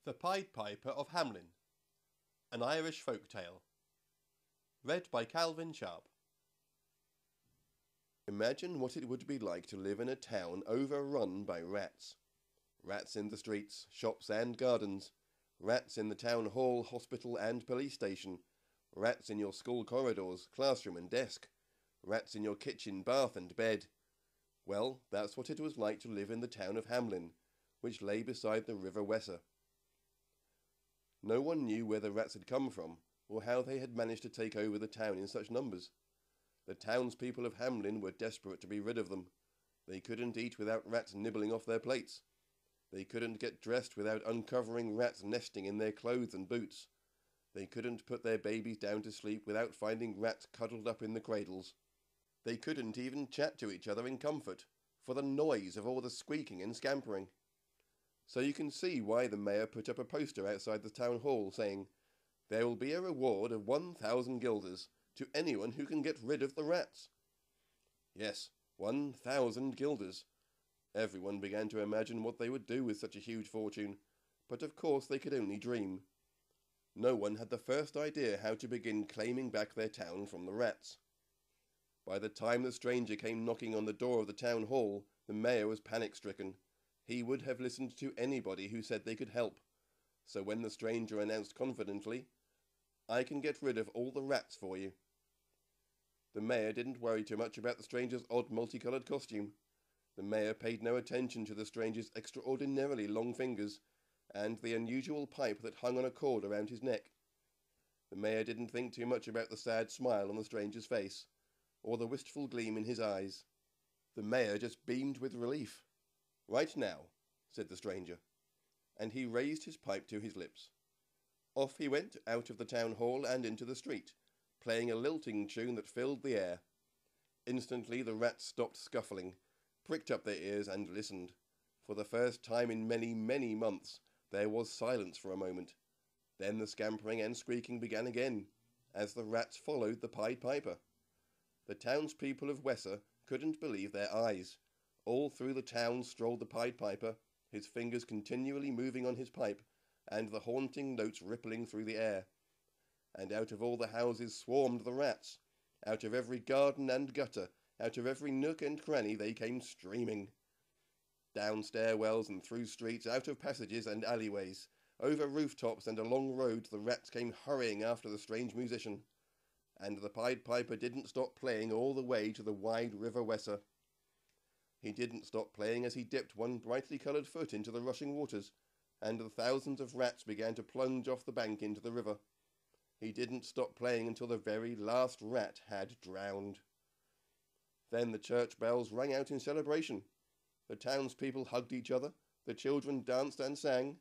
The Pied Piper of Hamelin, an Irish folk tale. Read by Calvin Sharpe. Imagine what it would be like to live in a town overrun by rats. Rats in the streets, shops and gardens. Rats in the town hall, hospital and police station. Rats in your school corridors, classroom and desk. Rats in your kitchen, bath and bed. Well, that's what it was like to live in the town of Hamelin, which lay beside the River Weser. No one knew where the rats had come from, or how they had managed to take over the town in such numbers. The townspeople of Hamelin were desperate to be rid of them. They couldn't eat without rats nibbling off their plates. They couldn't get dressed without uncovering rats nesting in their clothes and boots. They couldn't put their babies down to sleep without finding rats cuddled up in the cradles. They couldn't even chat to each other in comfort, for the noise of all the squeaking and scampering. So you can see why the mayor put up a poster outside the town hall saying, "There will be a reward of 1,000 guilders to anyone who can get rid of the rats." Yes, 1,000 guilders. Everyone began to imagine what they would do with such a huge fortune, but of course they could only dream. No one had the first idea how to begin claiming back their town from the rats. By the time the stranger came knocking on the door of the town hall, the mayor was panic-stricken. He would have listened to anybody who said they could help. So when the stranger announced confidently, "I can get rid of all the rats for you," the mayor didn't worry too much about the stranger's odd multicolored costume. The mayor paid no attention to the stranger's extraordinarily long fingers and the unusual pipe that hung on a cord around his neck. The mayor didn't think too much about the sad smile on the stranger's face, or the wistful gleam in his eyes. The mayor just beamed with relief. "Right now," said the stranger, and he raised his pipe to his lips. Off he went out of the town hall and into the street, playing a lilting tune that filled the air. Instantly the rats stopped scuffling, pricked up their ears and listened. For the first time in many, many months, there was silence for a moment. Then the scampering and squeaking began again, as the rats followed the Pied Piper. The townspeople of Weser couldn't believe their eyes. All through the town strolled the Pied Piper, his fingers continually moving on his pipe, and the haunting notes rippling through the air. And out of all the houses swarmed the rats. Out of every garden and gutter, out of every nook and cranny they came streaming. Down stairwells and through streets, out of passages and alleyways, over rooftops and along roads the rats came hurrying after the strange musician. And the Pied Piper didn't stop playing all the way to the wide River Weser. He didn't stop playing as he dipped one brightly coloured foot into the rushing waters, and the thousands of rats began to plunge off the bank into the river. He didn't stop playing until the very last rat had drowned. Then the church bells rang out in celebration. The townspeople hugged each other, the children danced and sang,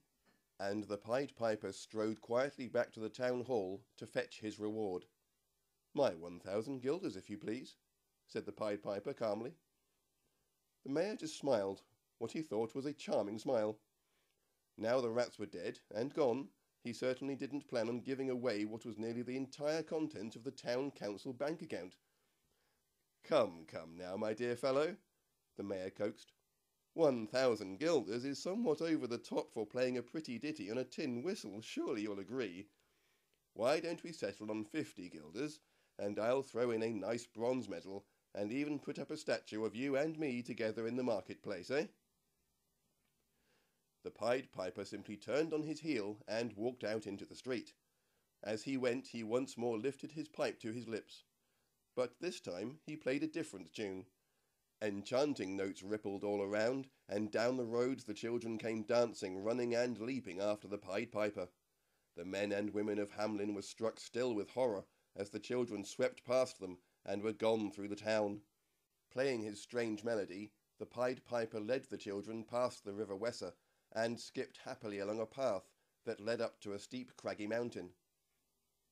and the Pied Piper strode quietly back to the town hall to fetch his reward. "My 1,000 guilders, if you please," said the Pied Piper calmly. The mayor just smiled, what he thought was a charming smile. Now the rats were dead and gone, he certainly didn't plan on giving away what was nearly the entire contents of the town council bank account. Come now, my dear fellow," the mayor coaxed. 1,000 guilders is somewhat over the top for playing a pretty ditty on a tin whistle, surely you'll agree. Why don't we settle on 50 guilders, and I'll throw in a nice bronze medal, and even put up a statue of you and me together in the marketplace, eh?" The Pied Piper simply turned on his heel and walked out into the street. As he went, he once more lifted his pipe to his lips. But this time he played a different tune. Enchanting notes rippled all around, and down the roads the children came dancing, running and leaping after the Pied Piper. The men and women of Hamelin were struck still with horror as the children swept past them and were gone through the town. Playing his strange melody, the Pied Piper led the children past the River Weser and skipped happily along a path that led up to a steep craggy mountain.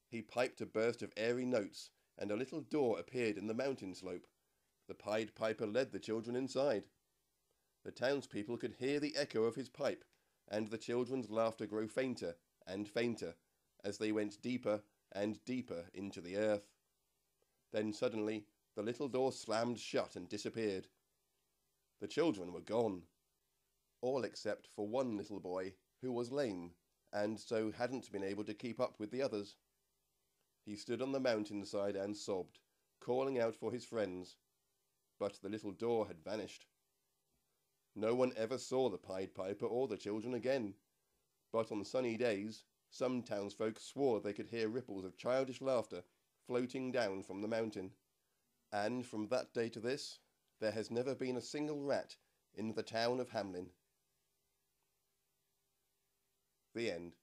He piped a burst of airy notes, and a little door appeared in the mountain slope. The Pied Piper led the children inside. The townspeople could hear the echo of his pipe, and the children's laughter grew fainter and fainter as they went deeper and deeper into the earth. Then suddenly the little door slammed shut and disappeared. The children were gone, all except for one little boy who was lame and so hadn't been able to keep up with the others. He stood on the mountainside and sobbed, calling out for his friends, but the little door had vanished. No one ever saw the Pied Piper or the children again, but on sunny days, some townsfolk swore they could hear ripples of childish laughter floating down from the mountain. And from that day to this, there has never been a single rat in the town of Hamelin. The end.